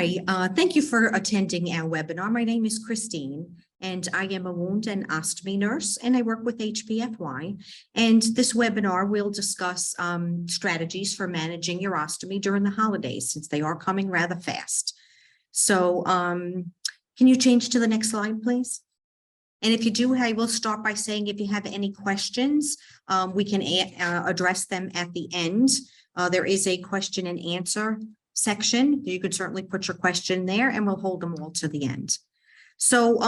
Hi, thank you for attending our webinar. My name is Christine, and I am a wound and ostomy nurse, and I work with HPFY. And this webinar will discuss strategies for managing your ostomy during the holidays, since they are coming rather fast. So can you change to the next slide, please? And if you do, I will start by saying if you have any questions, we can address them at the end. There is a question and answer section. You could certainly put your question there and we'll hold them all to the end. So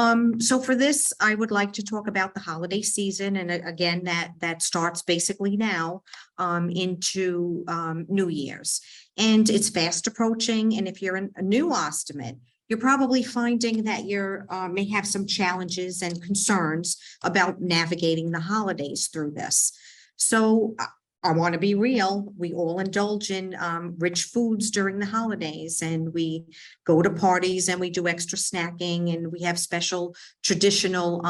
for this, I would like to talk about the holiday season. And again, that starts basically now into New Year's. And it's fast approaching. And if you're a new ostomate, you're probably finding that you may have some challenges and concerns about navigating the holidays through this. So I want to be real. We all indulge in rich foods during the holidays, and we go to parties and we do extra snacking, and we have special traditional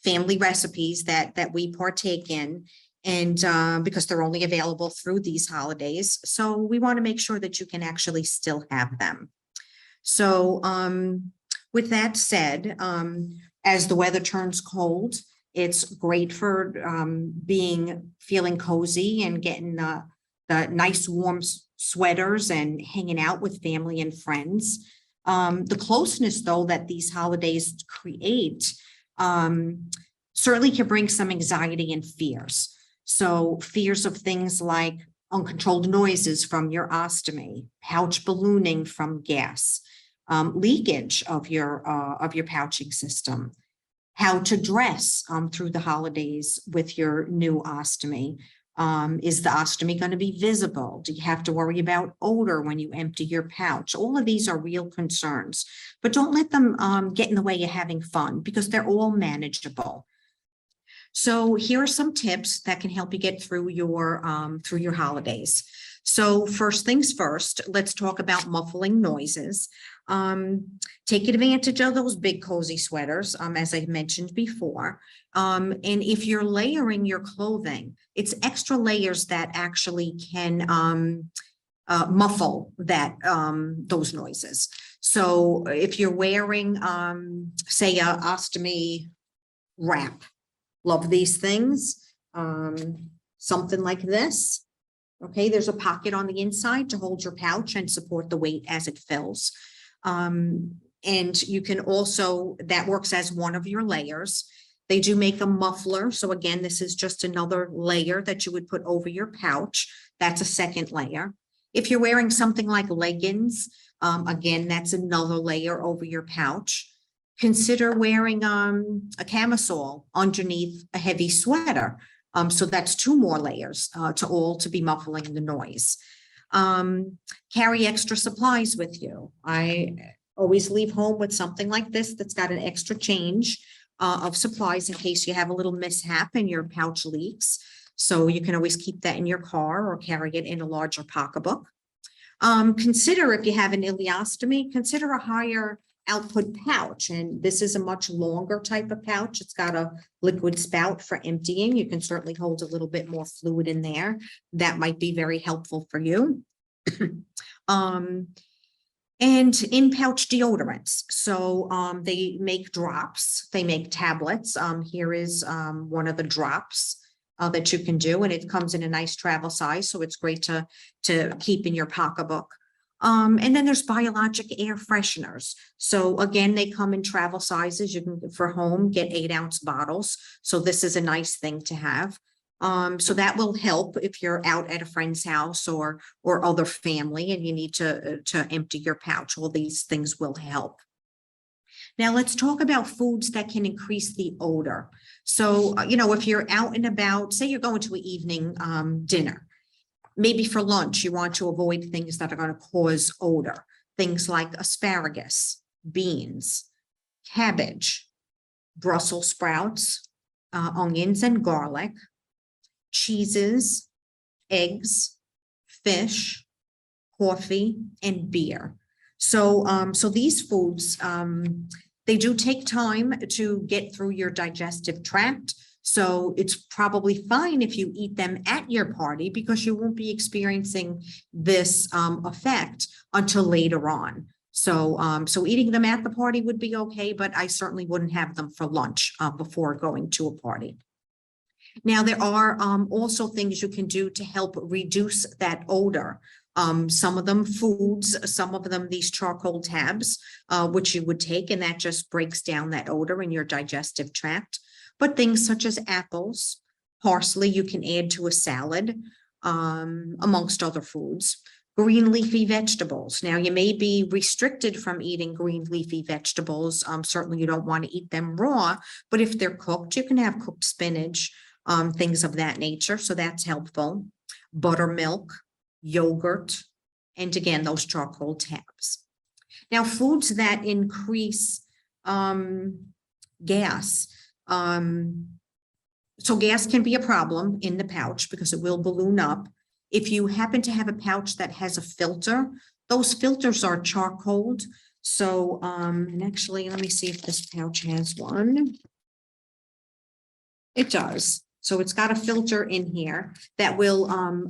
family recipes that we partake in, and because they're only available through these holidays. So we want to make sure that you can actually still have them. So with that said, as the weather turns cold, it's great for feeling cozy and getting the nice warm sweaters and hanging out with family and friends. The closeness, though, that these holidays create certainly can bring some anxiety and fears. So fears of things like uncontrolled noises from your ostomy, pouch ballooning from gas, leakage of your pouching system, how to dress through the holidays with your new ostomy. Is the ostomy going to be visible? Do you have to worry about odor when you empty your pouch? All of these are real concerns, but don't let them get in the way of having fun, because they're all manageable. So here are some tips that can help you get through your holidays. So first things first, let's talk about muffling noises. Take advantage of those big cozy sweaters, as I mentioned before. And if you're layering your clothing, it's extra layers that actually can muffle those noises. So if you're wearing, say, a ostomy wrap, love these things, something like this. Okay, there's a pocket on the inside to hold your pouch and support the weight as it fills. And you can also, that works as one of your layers. They do make a muffler. So again, this is just another layer that you would put over your pouch. That's a second layer. If you're wearing something like leggings, again, that's another layer over your pouch. Consider wearing a camisole underneath a heavy sweater. So that's two more layers to be muffling the noise. Carry extra supplies with you. I always leave home with something like this that's got an extra change of supplies in case you have a little mishap and your pouch leaks. So you can always keep that in your car or carry it in a larger pocketbook. Consider, if you have an ileostomy, consider a higher output pouch, and this is a much longer type of pouch. It's got a liquid spout for emptying. You can certainly hold a little bit more fluid in there. That might be very helpful for you. And in pouch deodorants. So they make drops, they make tablets. Here is one of the drops that you can do, and it comes in a nice travel size, so it's great to keep in your pocketbook. And then there's biologic air fresheners. So again, they come in travel sizes. You can, for home, get 8-ounce bottles. So this is a nice thing to have. So that will help if you're out at a friend's house or other family and you need to empty your pouch. All these things will help. Now let's talk about foods that can increase the odor. So, if you're out and about, say you're going to an evening dinner, maybe for lunch, you want to avoid things that are going to cause odor. Things like asparagus, beans, cabbage, Brussels sprouts, onions and garlic, cheeses, eggs, fish, coffee, and beer. So these foods, they do take time to get through your digestive tract. So it's probably fine if you eat them at your party, because you won't be experiencing this effect until later on. So eating them at the party would be okay, but I certainly wouldn't have them for lunch before going to a party. Now, there are also things you can do to help reduce that odor. Some of them foods, some of them these charcoal tabs, which you would take, and that just breaks down that odor in your digestive tract. But things such as apples, parsley, you can add to a salad, amongst other foods. Green leafy vegetables. Now, you may be restricted from eating green leafy vegetables. Certainly you don't want to eat them raw, but if they're cooked, you can have cooked spinach, things of that nature. So that's helpful. Buttermilk, yogurt, and again, those charcoal tabs. Now, foods that increase gas. So gas can be a problem in the pouch because it will balloon up. If you happen to have a pouch that has a filter, those filters are charcoaled. So, and actually, let me see if this pouch has one. It does. So it's got a filter in here that will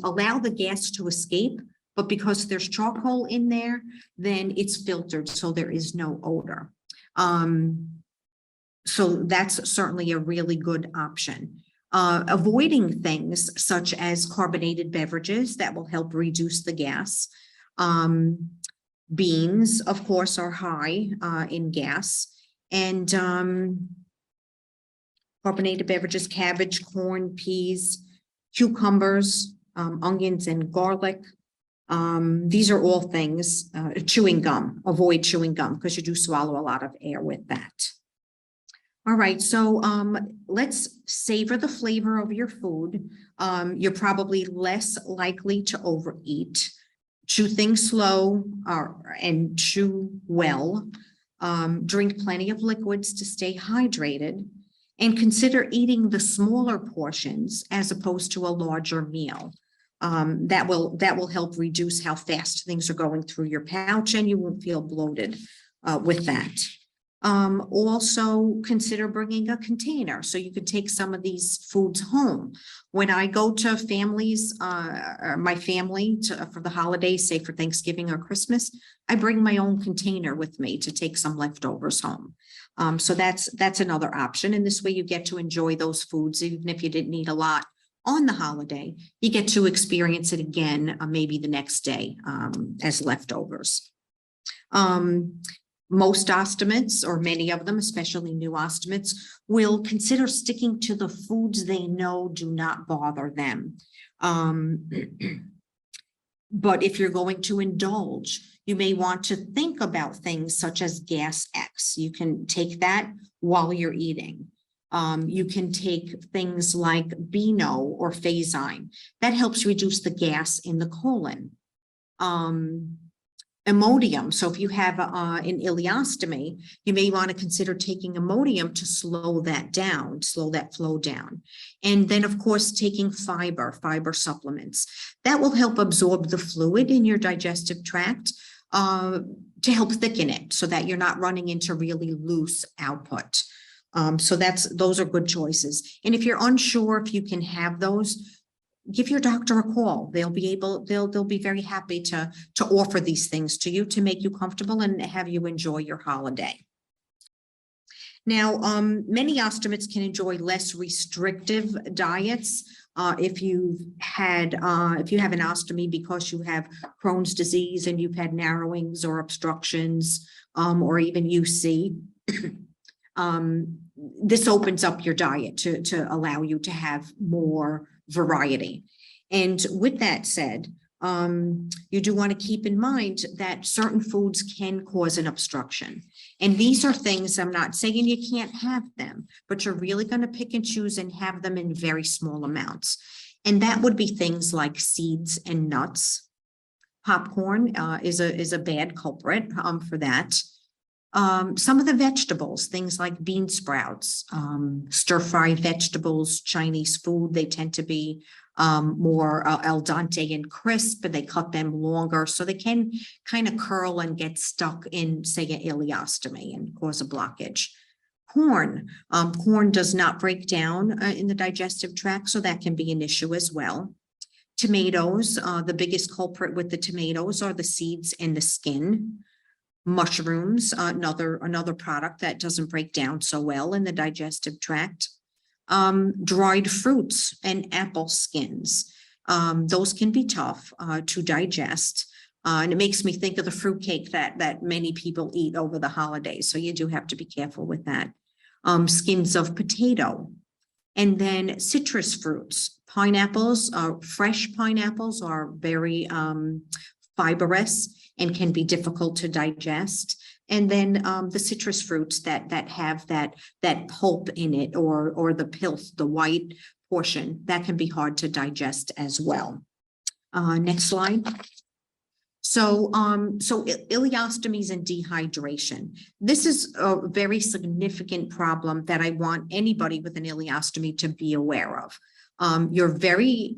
allow the gas to escape, but because there's charcoal in there, then it's filtered, so there is no odor. So that's certainly a really good option. Avoiding things such as carbonated beverages that will help reduce the gas. Beans, of course, are high in gas, and carbonated beverages, cabbage, corn, peas, cucumbers, onions, and garlic. These are all things. Chewing gum, avoid chewing gum because you do swallow a lot of air with that. All right, so let's savor the flavor of your food. You're probably less likely to overeat. Chew things slow and chew well. Drink plenty of liquids to stay hydrated, and consider eating the smaller portions as opposed to a larger meal. That will help reduce how fast things are going through your pouch, and you won't feel bloated with that. Also consider bringing a container so you could take some of these foods home. When I go to families, my family for the holidays, say for Thanksgiving or Christmas, I bring my own container with me to take some leftovers home. So that's another option. And this way you get to enjoy those foods, even if you didn't eat a lot on the holiday, you get to experience it again, maybe the next day as leftovers. Most ostomates, or many of them, especially new ostomates, will consider sticking to the foods they know do not bother them. But if you're going to indulge, you may want to think about things such as Gas X. You can take that while you're eating. You can take things like Beano or Phazine. That helps reduce the gas in the colon. Imodium. So if you have an ileostomy, you may want to consider taking Imodium to slow that down, slow that flow down. And then, of course, taking fiber supplements. That will help absorb the fluid in your digestive tract to help thicken it so that you're not running into really loose output. So those are good choices. And if you're unsure if you can have those, give your doctor a call. They'll be very happy to offer these things to you to make you comfortable and have you enjoy your holiday. Now, many ostomates can enjoy less restrictive diets. If you have an ostomy because you have Crohn's disease and you've had narrowings or obstructions, or even UC, this opens up your diet to allow you to have more variety. And with that said, you do want to keep in mind that certain foods can cause an obstruction. And these are things, I'm not saying you can't have them, but you're really going to pick and choose and have them in very small amounts. And that would be things like seeds and nuts. Popcorn is a bad culprit for that. Some of the vegetables, things like bean sprouts, stir-fry vegetables, Chinese food, they tend to be more al dente and crisp, and they cut them longer, so they can kind of curl and get stuck in, say, an ileostomy and cause a blockage. Corn does not break down in the digestive tract, so that can be an issue as well. Tomatoes, the biggest culprit with the tomatoes are the seeds and the skin. Mushrooms, another product that doesn't break down so well in the digestive tract. Dried fruits and apple skins. Those can be tough to digest. And it makes me think of the fruitcake that many people eat over the holidays. So you do have to be careful with that. Skins of potato. And then citrus fruits. Pineapples, fresh pineapples are very fibrous and can be difficult to digest. And then the citrus fruits that have that pulp in it, or the pith, the white portion, that can be hard to digest as well. Next slide. So ileostomies and dehydration. This is a very significant problem that I want anybody with an ileostomy to be aware of. You're very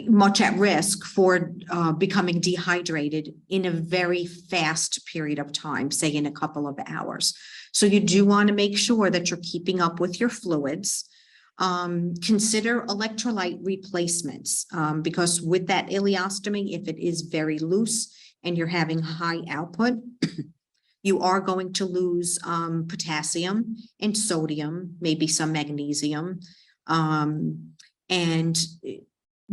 much at risk for becoming dehydrated in a very fast period of time, say in a couple of hours. So you do want to make sure that you're keeping up with your fluids. Consider electrolyte replacements, because with that ileostomy, if it is very loose and you're having high output, you are going to lose potassium and sodium, maybe some magnesium. And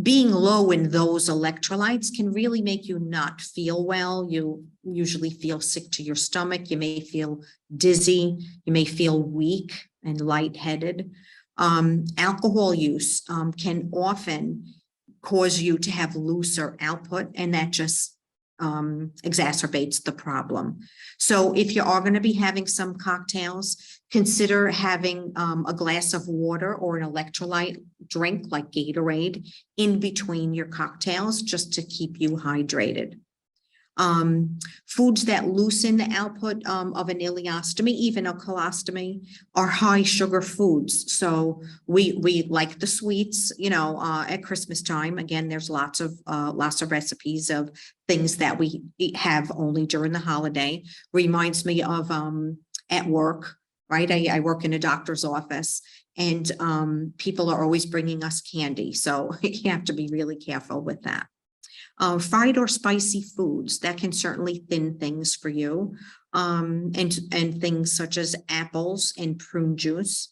being low in those electrolytes can really make you not feel well. You usually feel sick to your stomach. You may feel dizzy. You may feel weak and lightheaded. Alcohol use can often cause you to have looser output, and that just exacerbates the problem. So if you are going to be having some cocktails, consider having a glass of water or an electrolyte drink like Gatorade in between your cocktails, just to keep you hydrated. Foods that loosen the output of an ileostomy, even a colostomy, are high sugar foods. So we like the sweets, at Christmas time. Again, there's lots of recipes of things that we have only during the holiday. Reminds me of at work, right? I work in a doctor's office, and people are always bringing us candy. So you have to be really careful with that. Fried or spicy foods, that can certainly thin things for you, and things such as apples and prune juice.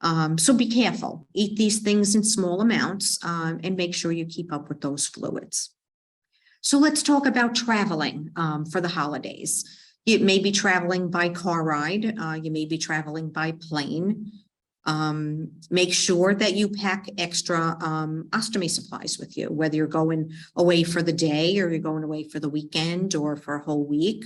So be careful. Eat these things in small amounts, and make sure you keep up with those fluids. So let's talk about traveling for the holidays. You may be traveling by car ride. You may be traveling by plane. Make sure that you pack extra ostomy supplies with you, whether you're going away for the day or you're going away for the weekend or for a whole week.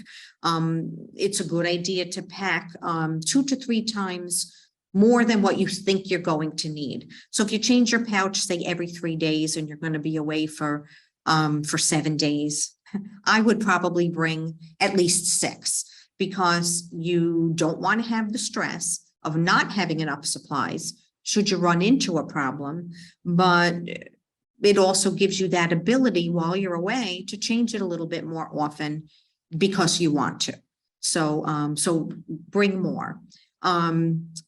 It's a good idea to pack 2 to 3 times more than what you think you're going to need. So if you change your pouch, say every 3 days, and you're going to be away for 7 days, I would probably bring at least 6, because you don't want to have the stress of not having enough supplies should you run into a problem, but it also gives you that ability while you're away to change it a little bit more often because you want to. So bring more.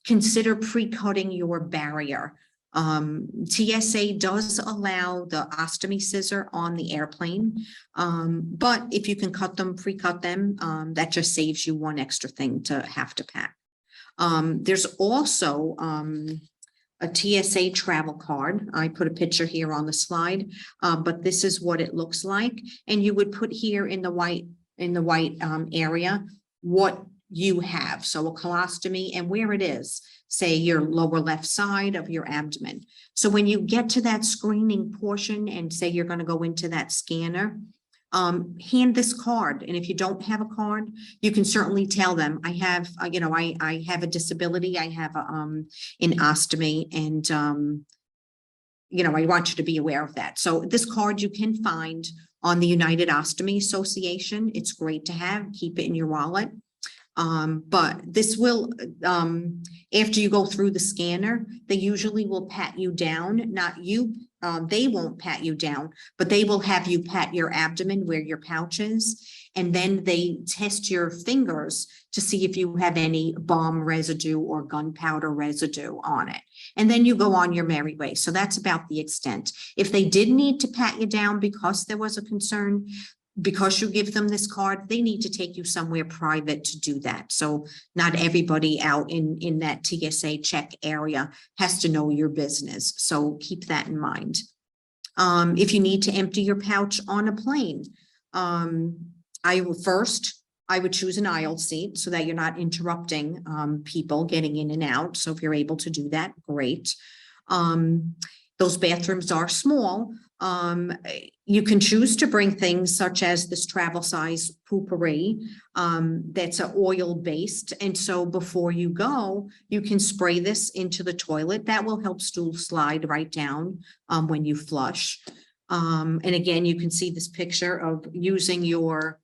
Consider pre-cutting your barrier. TSA does allow the ostomy scissor on the airplane, but if you can pre-cut them, that just saves you one extra thing to have to pack. There's also a TSA travel card. I put a picture here on the slide, but this is what it looks like. And you would put here in the white area what you have. So a colostomy and where it is, say your lower left side of your abdomen. So when you get to that screening portion and say you're going to go into that scanner, hand this card. And if you don't have a card, you can certainly tell them, I have, I have a disability. I have an ostomy, and, I want you to be aware of that. So this card you can find on the United Ostomy Association. It's great to have, keep it in your wallet. But this will, after you go through the scanner, they usually will pat you down, not you. They won't pat you down, but they will have you pat your abdomen where your pouch is. And then they test your fingers to see if you have any bomb residue or gunpowder residue on it. And then you go on your merry way. So that's about the extent. If they did need to pat you down because there was a concern, because you give them this card, they need to take you somewhere private to do that. So not everybody out in that TSA check area has to know your business. So keep that in mind. If you need to empty your pouch on a plane, I would choose an aisle seat so that you're not interrupting people getting in and out. So if you're able to do that, great. Those bathrooms are small. You can choose to bring things such as this travel size poopery that's a oil based. And so before you go, you can spray this into the toilet. That will help stool slide right down when you flush. And again, you can see this picture of using your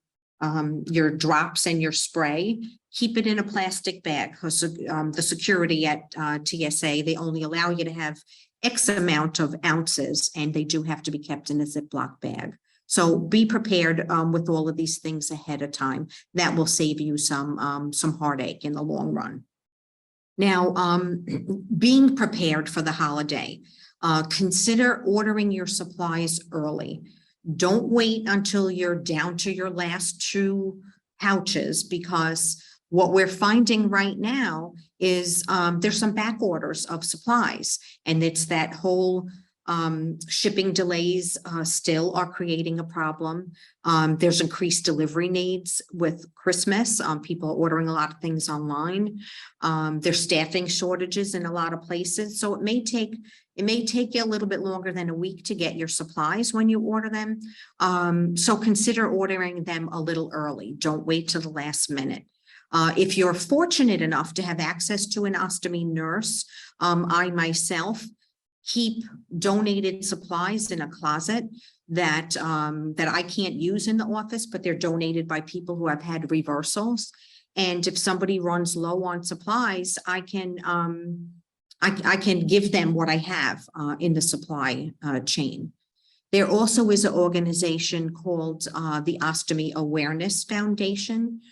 drops and your spray. Keep it in a plastic bag because the security at TSA, they only allow you to have X amount of ounces, and they do have to be kept in a Ziploc bag. So be prepared with all of these things ahead of time. That will save you some heartache in the long run. Now, being prepared for the holiday, consider ordering your supplies early. Don't wait until you're down to your last 2 pouches, because what we're finding right now is there's some back orders of supplies, and it's that whole shipping delays still are creating a problem. There's increased delivery needs with Christmas. People are ordering a lot of things online. There's staffing shortages in a lot of places. So it may take you a little bit longer than a week to get your supplies when you order them. So consider ordering them a little early. Don't wait till the last minute. If you're fortunate enough to have access to an ostomy nurse, I myself keep donated supplies in a closet that I can't use in the office, but they're donated by people who have had reversals. And if somebody runs low on supplies, I can give them what I have in the supply chain. There also is an organization called the Ostomy Awareness Foundation.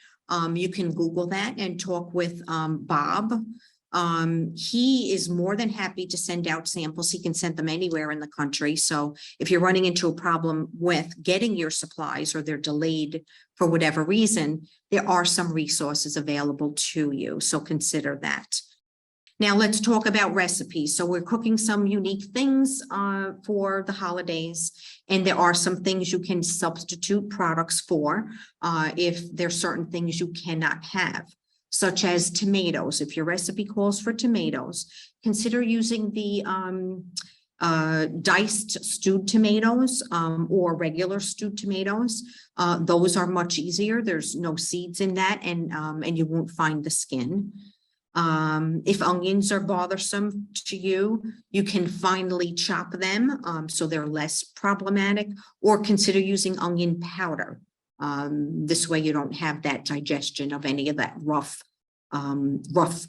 You can Google that and talk with Bob. He is more than happy to send out samples. He can send them anywhere in the country. So if you're running into a problem with getting your supplies or they're delayed for whatever reason, there are some resources available to you. So consider that. Now let's talk about recipes. So we're cooking some unique things for the holidays, and there are some things you can substitute products for if there's certain things you cannot have, such as tomatoes. If your recipe calls for tomatoes, consider using the diced stewed tomatoes or regular stewed tomatoes. Those are much easier. There's no seeds in that, and you won't find the skin. If onions are bothersome to you, you can finely chop them so they're less problematic, or consider using onion powder. This way you don't have that digestion of any of that rough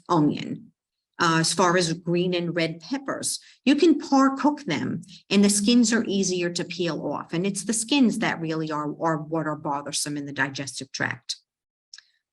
onion. As far as green and red peppers, you can par cook them, and the skins are easier to peel off. And it's the skins that really are what are bothersome in the digestive tract.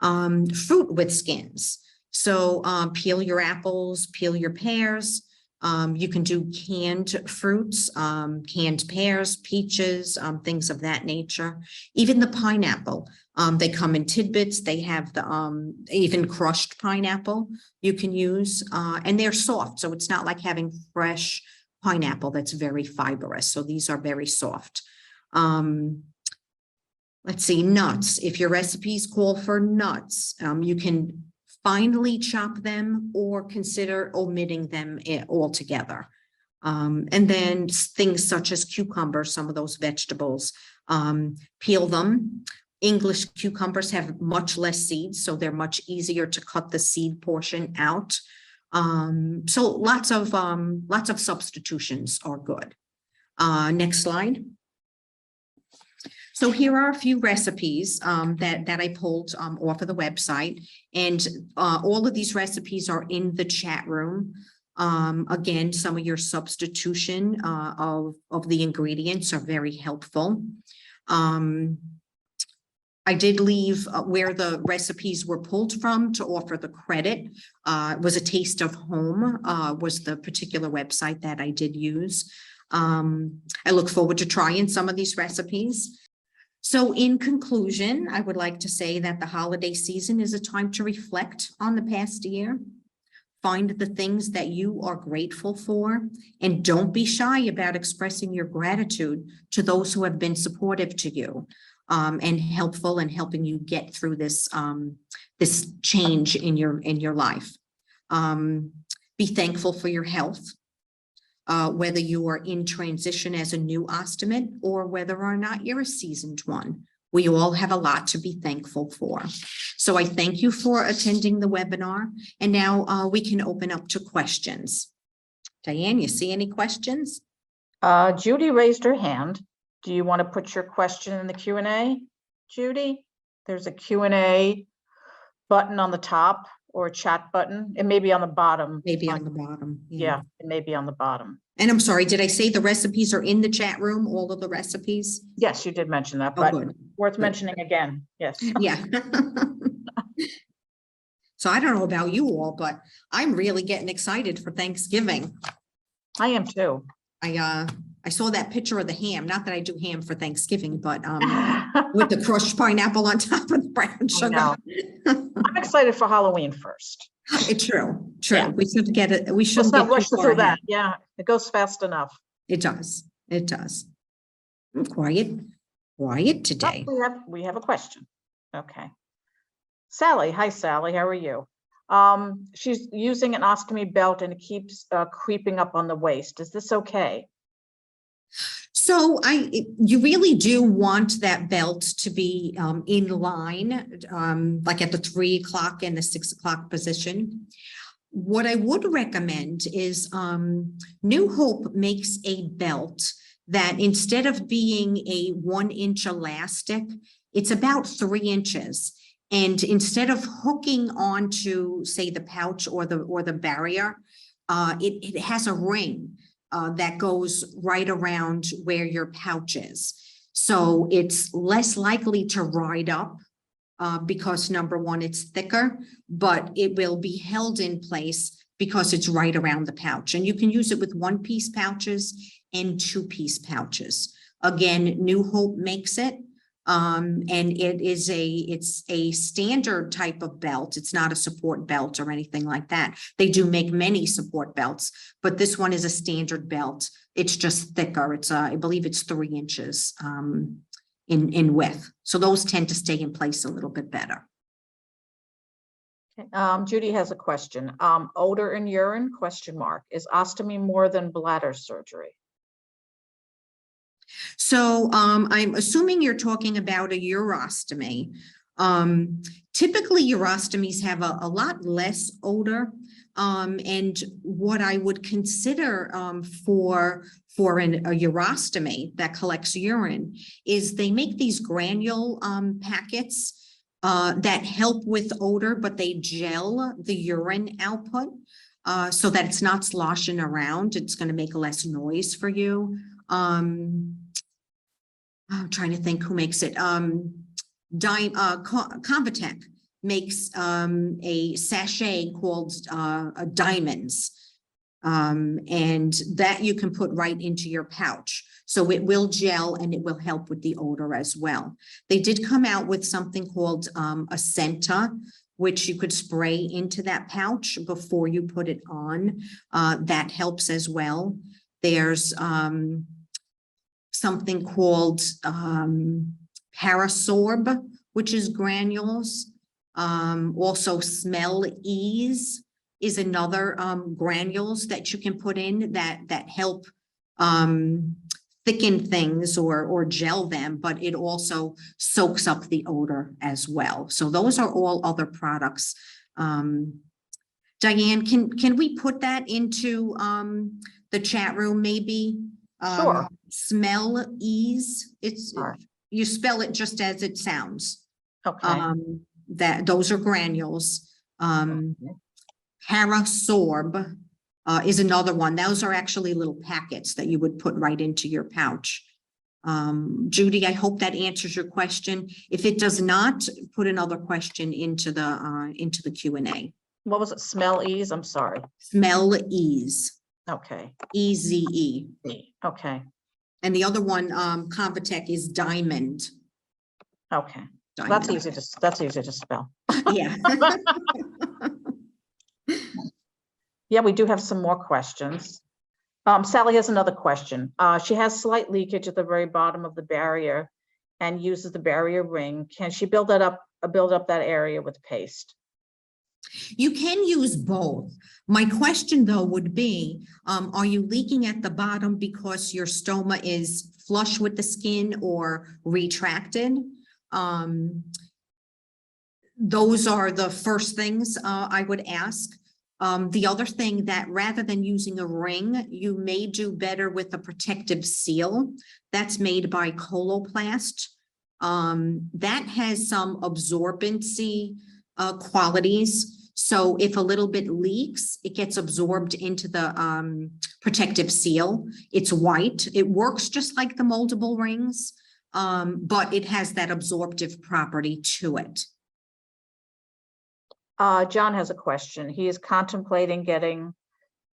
Fruit with skins. So peel your apples, peel your pears. You can do canned fruits, canned pears, peaches, things of that nature. Even the pineapple, they come in tidbits. They have the even crushed pineapple you can use, and they're soft. So it's not like having fresh pineapple that's very fibrous. So these are very soft. Let's see, nuts. If your recipes call for nuts, you can finely chop them or consider omitting them altogether. And then things such as cucumbers, some of those vegetables, peel them. English cucumbers have much less seeds, so they're much easier to cut the seed portion out. So lots of substitutions are good. Next slide. So here are a few recipes that I pulled off of the website, and all of these recipes are in the chat room. Again, some of your substitution of the ingredients are very helpful. I did leave where the recipes were pulled from to offer the credit. It was A Taste of Home was the particular website that I did use. I look forward to trying some of these recipes. So in conclusion, I would like to say that the holiday season is a time to reflect on the past year. Find the things that you are grateful for, and don't be shy about expressing your gratitude to those who have been supportive to you and helpful in helping you get through this this change in your life. Be thankful for your health, whether you are in transition as a new ostomate or whether or not you're a seasoned one. We all have a lot to be thankful for. So I thank you for attending the webinar, and now we can open up to questions. Diane, you see any questions? Judy raised her hand. Do you want to put your question in the Q&A, Judy? There's a Q&A button on the top, or a chat button. It may be on the bottom. Maybe on the bottom. Yeah, it may be on the bottom. And I'm sorry, did I say the recipes are in the chat room, all of the recipes? Yes, you did mention that, Oh, but good. worth mentioning again. Yes. Yeah. So I don't know about you all, but I'm really getting excited for Thanksgiving. I am too. I saw that picture of the ham, not that I do ham for Thanksgiving, but with the crushed pineapple on top of the brown sugar. I'm excited for Halloween first. True. Yeah. We should get it. We shouldn't Let's not get rush too far through ahead. that. Yeah, it goes fast enough. It does. It does. Quiet today. Oh, we have a question. Okay. Sally, hi Sally, how are you? She's using an ostomy belt and it keeps creeping up on the waist. Is this okay? So you really do want that belt to be in line, like at the 3 o'clock and the 6 o'clock position. What I would recommend is New Hope makes a belt that instead of being a 1-inch elastic, it's about 3 inches. And instead of hooking onto, say, the pouch or the barrier, it has a ring that goes right around where your pouch is. So it's less likely to ride up because number one, it's thicker, but it will be held in place because it's right around the pouch. And you can use it with 1-piece pouches and 2-piece pouches. Again, New Hope makes it. And it's a standard type of belt. It's not a support belt or anything like that. They do make many support belts, but this one is a standard belt. It's just thicker. It's I believe it's 3 inches in width. So those tend to stay in place a little bit better. Judy has a question. Odor and urine, ? Is ostomy more than bladder surgery? So I'm assuming you're talking about a urostomy. Typically, urostomies have a lot less odor. And what I would consider for a urostomy that collects urine is they make these granule packets that help with odor, but they gel the urine output so that it's not sloshing around. It's going to make less noise for you. I'm trying to think who makes it. Convatec makes a sachet called Diamonds, and that you can put right into your pouch. So it will gel and it will help with the odor as well. They did come out with something called Ascenta, which you could spray into that pouch before you put it on. That helps as well. There's something called Parasorb, which is granules. Also Smell Ease is another granules that you can put in that help thicken things or gel them, but it also soaks up the odor as well. So those are all other products. Diane, can we put that into the chat room maybe? Sure. Smell Ease. It's Sure. You spell it just as it sounds. Okay. That those are granules. Parasorb is another one. Those are actually little packets that you would put right into your pouch. Judy, I hope that answers your question. If it does not, put another question into the Q&A. What was it? Smell Ease? I'm sorry. Smell Ease. Okay. EZE. Okay. And the other one, Convatec, is Diamond. Okay, Diamond. that's easy to spell. Yeah. Yeah, we do have some more questions. Sally has another question. She has slight leakage at the very bottom of the barrier and uses the barrier ring. Can she build up that area with paste? You can use both. My question though would be, are you leaking at the bottom because your stoma is flush with the skin or retracted? Those are the first things I would ask. The other thing that rather than using a ring, you may do better with a protective seal that's made by Coloplast. That has some absorbency qualities. So if a little bit leaks, it gets absorbed into the protective seal. It's white. It works just like the moldable rings, but it has that absorptive property to it. John has a question. He is contemplating getting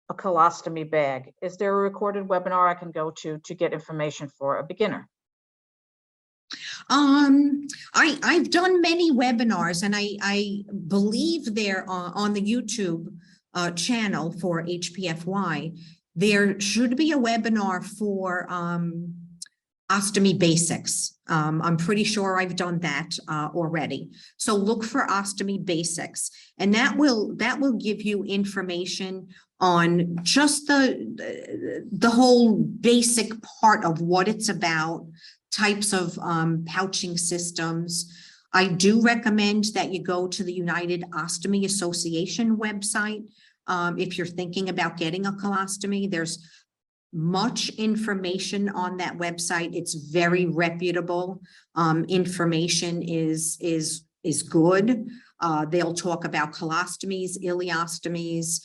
a colostomy bag. Is there a recorded webinar I can go to get information for a beginner? I've done many webinars, and I believe they're on the YouTube channel for HPFY. There should be a webinar for ostomy basics. I'm pretty sure I've done that already. So look for ostomy basics, and that will give you information on just the whole basic part of what it's about, types of pouching systems. I do recommend that you go to the United Ostomy Association website. If you're thinking about getting a colostomy, there's much information on that website. It's very reputable. Information is good. They'll talk about colostomies, ileostomies.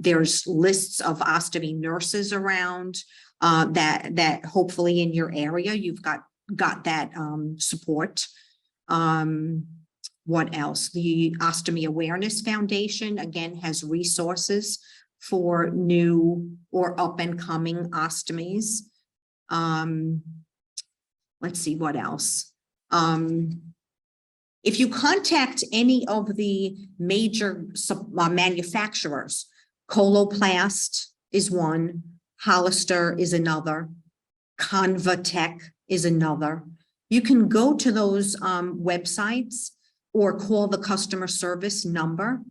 There's lists of ostomy nurses around that hopefully in your area you've got that support. What else? The Ostomy Awareness Foundation again has resources for new or up and coming ostomies. Let's see what else. If you contact any of the major manufacturers, Coloplast is one, Hollister is another, Convatec is another. You can go to those websites or call the customer service number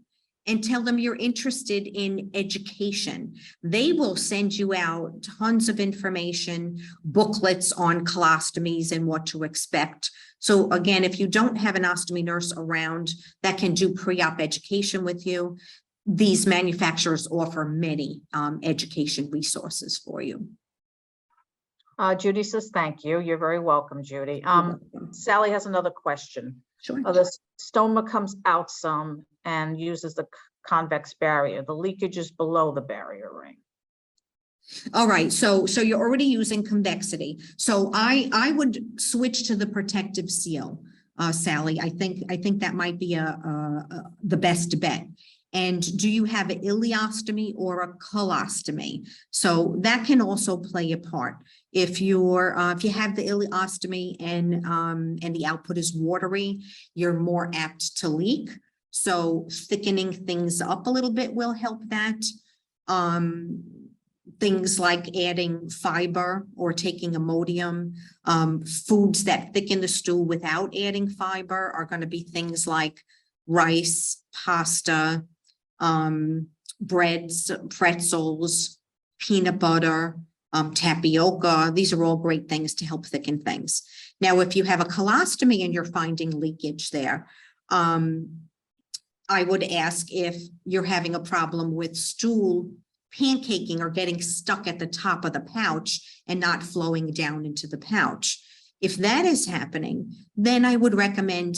and tell them you're interested in education. They will send you out tons of information, booklets on colostomies and what to expect. So again, if you don't have an ostomy nurse around that can do pre-op education with you, these manufacturers offer many education resources for you. Judy says, thank you. You're very welcome, Judy. Sally has another question. Sure. The stoma comes out some and uses the convex barrier. The leakage is below the barrier ring. All right, so you're already using convexity. So I would switch to the protective seal, Sally. I think that might be the best bet. And do you have an ileostomy or a colostomy? So that can also play a part. If you have the ileostomy and the output is watery, you're more apt to leak. So thickening things up a little bit will help that. Things like adding fiber or taking Imodium. Foods that thicken the stool without adding fiber are going to be things like rice, pasta, breads, pretzels, peanut butter, tapioca. These are all great things to help thicken things. Now, if you have a colostomy and you're finding leakage there, I would ask if you're having a problem with stool pancaking or getting stuck at the top of the pouch and not flowing down into the pouch. If that is happening, then I would recommend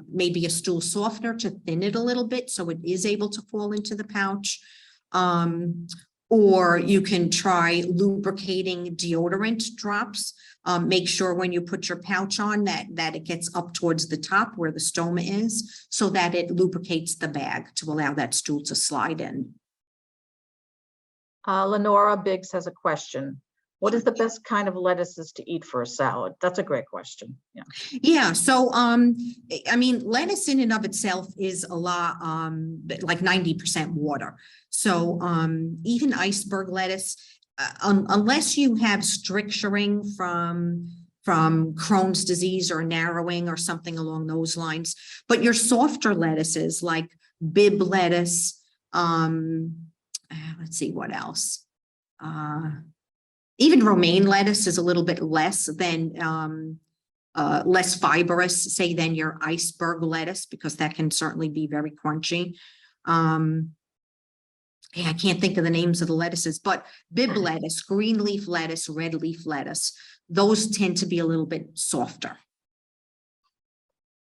maybe a stool softener to thin it a little bit so it is able to fall into the pouch. Or you can try lubricating deodorant drops. Make sure when you put your pouch on that it gets up towards the top where the stoma is so that it lubricates the bag to allow that stool to slide in. Lenora Biggs has a question. What is the best kind of lettuces to eat for a salad? That's a great question. Yeah. Yeah, so I mean, lettuce in and of itself is a lot, like 90% water. So even iceberg lettuce, unless you have stricturing from Crohn's disease or narrowing or something along those lines, but your softer lettuces like Bib lettuce, let's see what else. Even romaine lettuce is a little bit less than less fibrous, say, than your iceberg lettuce, because that can certainly be very crunchy. Yeah, I can't think of the names of the lettuces, but Bib lettuce, green leaf lettuce, red leaf lettuce, those tend to be a little bit softer.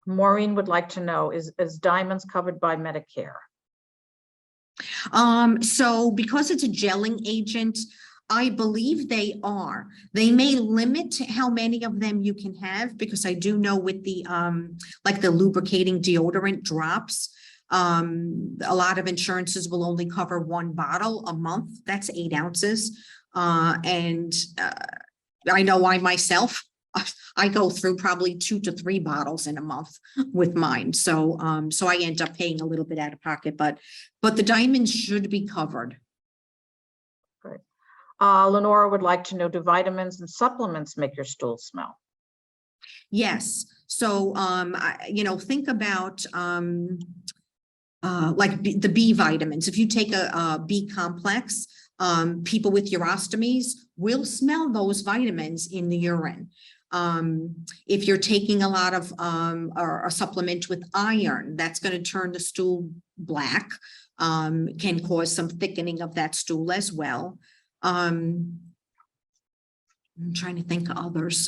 Maureen would like to know, is Diamonds covered by Medicare? So because it's a gelling agent, I believe they are. They may limit how many of them you can have, because I do know with the like the lubricating deodorant drops, a lot of insurances will only cover one bottle a month. That's 8 ounces. And I know I myself, I go through probably 2 to 3 bottles in a month with mine. So so I end up paying a little bit out of pocket, but the Diamonds should be covered. Great. Lenora would like to know, do vitamins and supplements make your stool smell? Yes. So you know, think about like the B vitamins. If you take a B complex, people with urostomies will smell those vitamins in the urine. If you're taking a lot of or a supplement with iron, that's going to turn the stool black, can cause some thickening of that stool as well. I'm trying to think of others.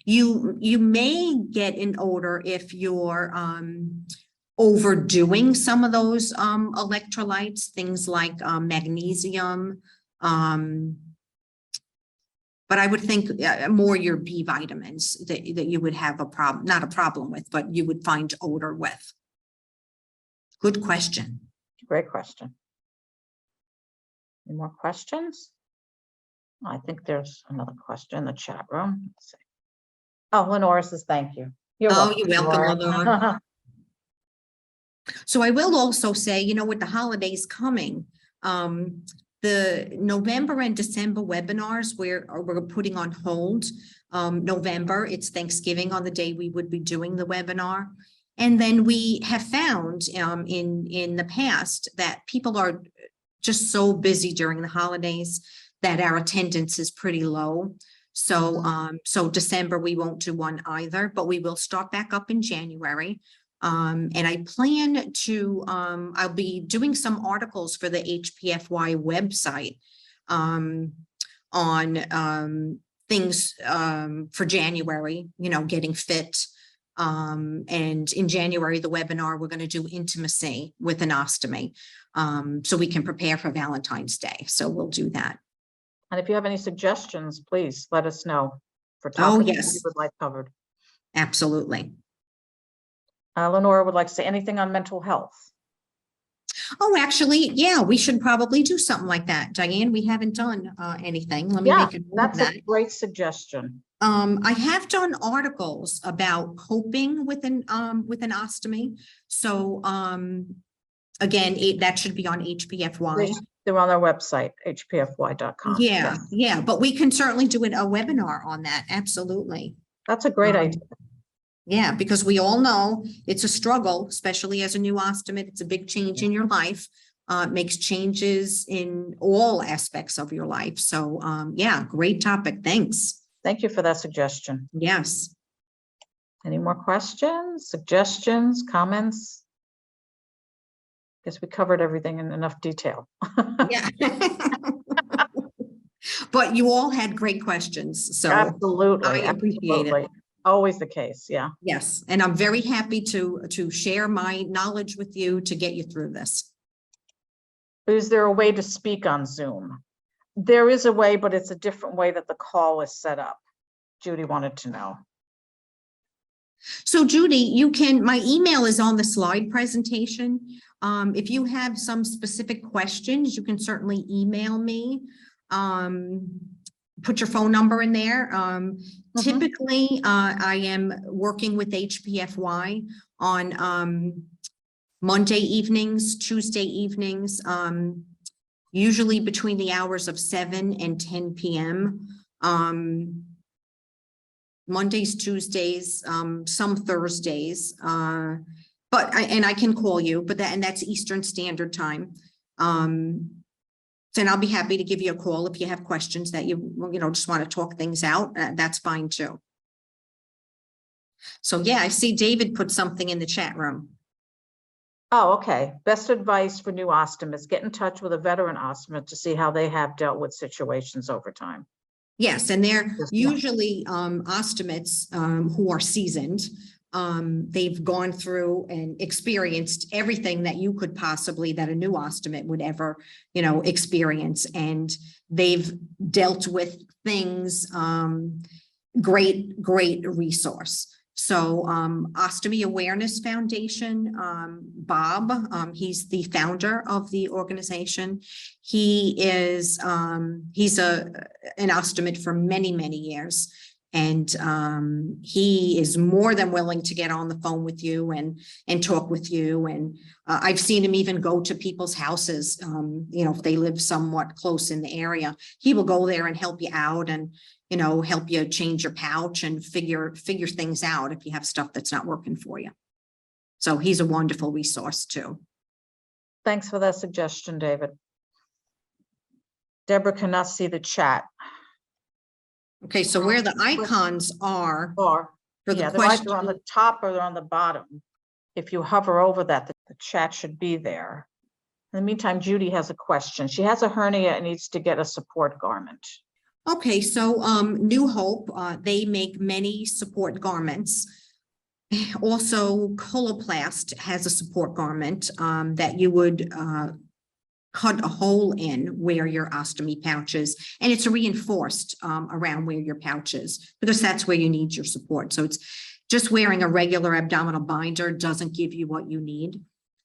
You may get an odor if you're overdoing some of those electrolytes, things like magnesium. But I would think more your B vitamins that you would have a problem, not a problem with, but you would find odor with. Good question. Great question. Any more questions? I think there's another question in the chat room. Let's see. Oh, Lenora says thank you. You're welcome. You're welcome, Lenora. So I will also say, you know, with the holidays coming, the November and December webinars we're putting on hold. November, it's Thanksgiving on the day we would be doing the webinar. And then we have found in the past that people are just so busy during the holidays that our attendance is pretty low. So so December we won't do one either, but we will start back up in January. And I plan to I'll be doing some articles for the HPFY website on things for January, you know, getting fit. And in January, the webinar, we're going to do intimacy with an ostomy, so we can prepare for Valentine's Day. So we'll do that. And if you have any suggestions, please let us know for topics yes. you would like covered. Absolutely. Lenora would like to say anything on mental health. Oh, actually, yeah, we should probably do something like that. Diane, we haven't done anything. Let me make a note of that. A great suggestion. I have done articles about coping with an ostomy. So again, that should be on HPFY. They're on our website, hpfy.com. Yeah, yeah, but we can certainly do a webinar on that. Absolutely. That's a great idea. Yeah, because we all know it's a struggle, especially as a new ostomy. It's a big change in your life. It makes changes in all aspects of your life. So yeah, great topic. Thanks. Thank you for that suggestion. Yes. Any more questions, suggestions, comments? Guess we covered everything in enough detail. Yeah. But you all had great questions. So absolutely. I appreciate it. Always the case. Yeah. Yes. And I'm very happy to share my knowledge with you to get you through this. Is there a way to speak on Zoom? There is a way, but it's a different way that the call is set up. Judy wanted to know. So Judy, you can, my email is on the slide presentation. If you have some specific questions, you can certainly email me. put your phone number in there. Typically, I am working with HPFY on Monday evenings, Tuesday evenings, usually between the hours of 7 and 10 p.m. Mondays, Tuesdays, some Thursdays, but I can call you, but that's Eastern Standard Time. Then I'll be happy to give you a call if you have questions that you just want to talk things out. That's fine too. So yeah, I see David put something in the chat room. Oh, okay. Best advice for new ostomists: get in touch with a veteran ostomist to see how they have dealt with situations over time. Yes, and they're Yes, usually ostomates who are seasoned. They've gone through and experienced everything that you could possibly, that a new ostomate would ever, experience. And they've dealt with things, great resource. So Ostomy Awareness Foundation, Bob, he's the founder of the organization. He is, he's an ostomate for many years. And he is more than willing to get on the phone with you and talk with you. And I've seen him even go to people's houses, if they live somewhat close in the area. He will go there and help you out and, help you change your pouch and figure things out if you have stuff that's not working for you. So he's a wonderful resource too. Thanks for that suggestion, David. Deborah cannot see the chat. Okay, so where the icons are for the they're question, either on the top or they're on the bottom. If you hover over that, the chat should be there. In the meantime, Judy has a question. She has a hernia and needs to get a support garment. Okay, so New Hope, they make many support garments. Also, Coloplast has a support garment that you would cut a hole in where your ostomy pouch is, and it's reinforced around where your pouch is, because that's where you need your support. So it's just wearing a regular abdominal binder doesn't give you what you need.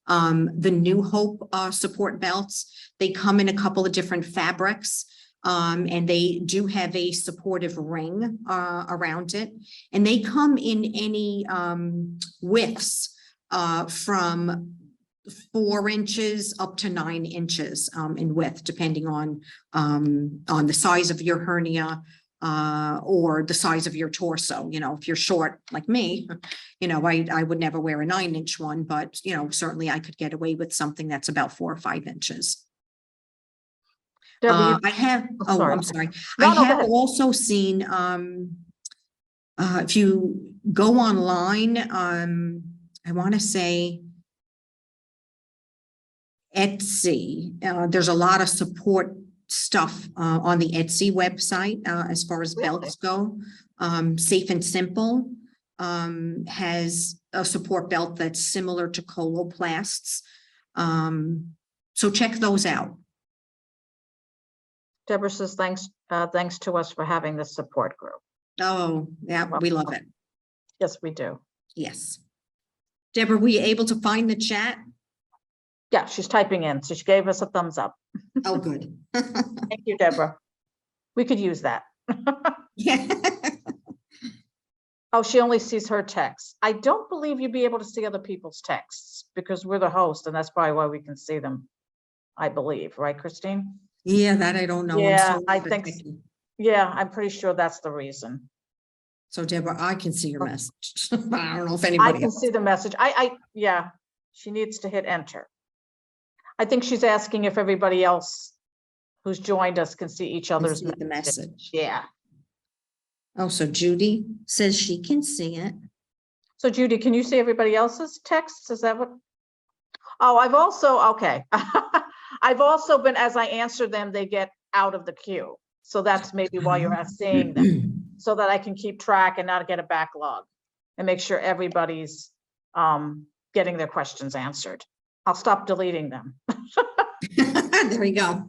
The New Hope support belts, they come in a couple of different fabrics. And they do have a supportive ring around it, and they come in any widths from 4 inches up to 9 inches in width, depending on the size of your hernia or the size of your torso. If you're short like me, I would never wear a 9-inch one, but certainly I could get away with something that's about 4 or 5 inches. I have, I'm sorry. I have also seen, if you go online, I want to say Etsy, there's a lot of support stuff on the Etsy website as far as belts go. Safe and Simple has a support belt that's similar to Coloplast's. So check those out. Deborah says, thanks to us for having this support group. Oh, yeah, we love it. Yes, we do. Yes. Deborah, were you able to find the chat? Yeah, she's typing in, so she gave us a thumbs up. Oh, good. Thank you, Deborah. We could use that. Yeah. Oh, she only sees her text. I don't believe you'd be able to see other people's texts because we're the host, and that's probably why we can see them, I believe. Right, Christine? Yeah, that I don't know. Yeah, I think, yeah, I'm pretty sure that's the reason. So Deborah, I can see your message. I don't know if anybody I can see the message. Yeah, she needs to hit enter. I think she's asking if everybody else who's joined us can see each other's message. Yeah. Oh, so Judy says she can see it. So Judy, can you see everybody else's texts? Is that what? Oh, I've also, okay. I've also been, as I answer them, they get out of the queue. So that's maybe why you're not seeing them, so that I can keep track and not get a backlog and make sure everybody's getting their questions answered. I'll stop deleting them. There we go.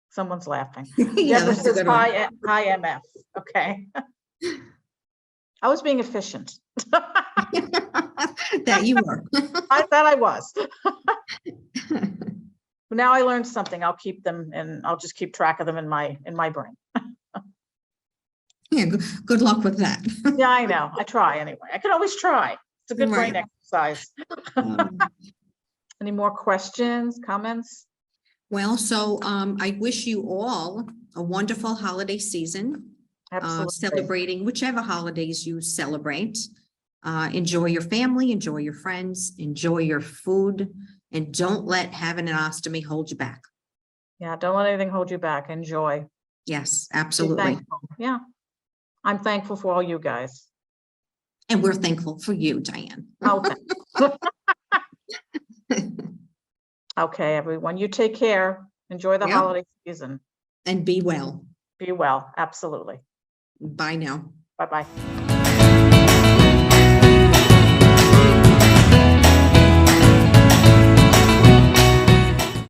Someone's laughing. Yeah, Deborah says, hi, MF. Okay. I was being efficient. That you were. I thought I was. Now I learned something. I'll keep them and I'll just keep track of them in my brain. Yeah, good luck with that. Yeah, I know. I try anyway. I can always try. It's a good brain Right. exercise. Um, Any more questions, comments? Well, so I wish you all a wonderful holiday season. Absolutely. Celebrating whichever holidays you celebrate. Enjoy your family, enjoy your friends, enjoy your food, and don't let having an ostomy hold you back. Yeah, don't let anything hold you back. Enjoy. Yes, Be absolutely. thankful. Yeah. I'm thankful for all you guys. And we're thankful for you, Diane. Oh, okay, everyone, you take care. Enjoy the Yep. holiday season. And be well. Be well. Absolutely. Bye now. Bye-bye.